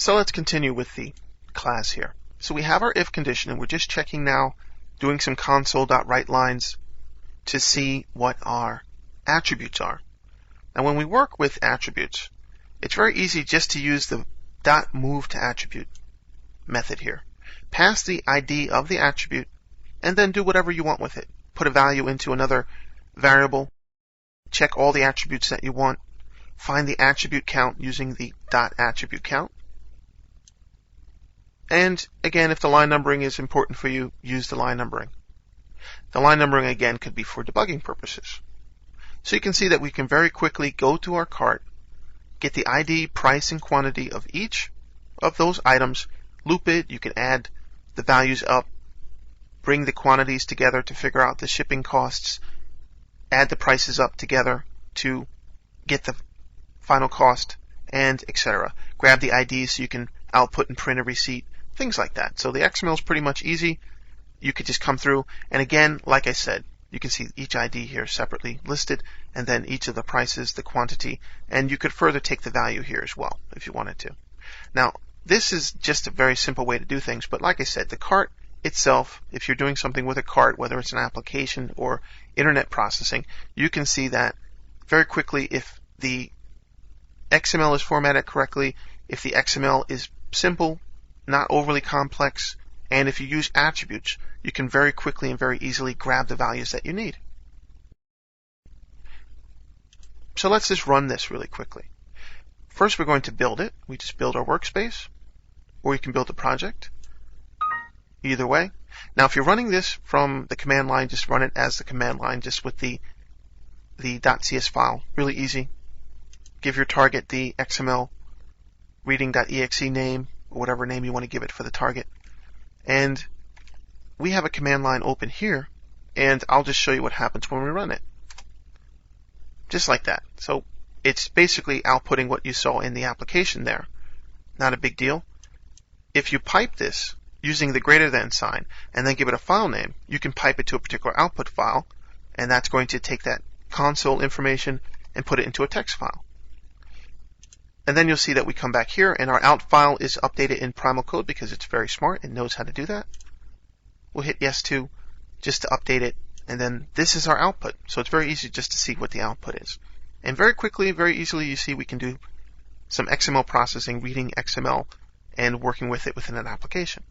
So let's continue with the class here. So we have our if condition, and we're just checking now, doing some console.writeLines to see what our attributes are. Now when we work with attributes, it's very easy just to use the .moveToAttribute method here. Pass the ID of the attribute, and then do whatever you want with it. Put a value into another variable, check all the attributes that you want, find the attribute count using the .attributeCount. And again, if the line numbering is important for you, use the line numbering. The line numbering again could be for debugging purposes. So you can see that we can very quickly go to our cart, get the ID, price, and quantity of each of those items, loop it. You can add the values up, bring the quantities together to figure out the shipping costs, add the prices up together to get the final cost, and etc. Grab the ID so you can output and print a receipt, things like that. So the XML is pretty much easy. You could just come through, and again, like I said, you can see each ID here separately listed, and then each of the prices, the quantity, and you could further take the value here as well if you wanted to. Now, this is just a very simple way to do things, but like I said, the cart itself, if you're doing something with a cart, whether it's an application or internet processing, you can see that very quickly if the XML is formatted correctly, if the XML is simple, not overly complex, and if you use attributes, you can very quickly and very easily grab the values that you need. So let's just run this really quickly. First, we're going to build it. We just build our workspace, or you can build a project. Either way. Now, if you're running this from the command line, just run it as the command line, just with the .cs file. Really easy. Give your target the XML reading.exe name, or whatever name you want to give it for the target. And we have a command line open here, and I'll just show you what happens when we run it. Just like that. So it's basically outputting what you saw in the application there. Not a big deal. If you pipe this using the greater than sign and then give it a file name, you can pipe it to a particular output file, and that's going to take that console information and put it into a text file. And then you'll see that we come back here, and our out file is updated in primal code because it's very smart and knows how to do that. We'll hit yes to just to update it, and then this is our output. So it's very easy just to see what the output is. And very quickly, very easily, you see we can do some XML processing, reading XML, and working with it within an application.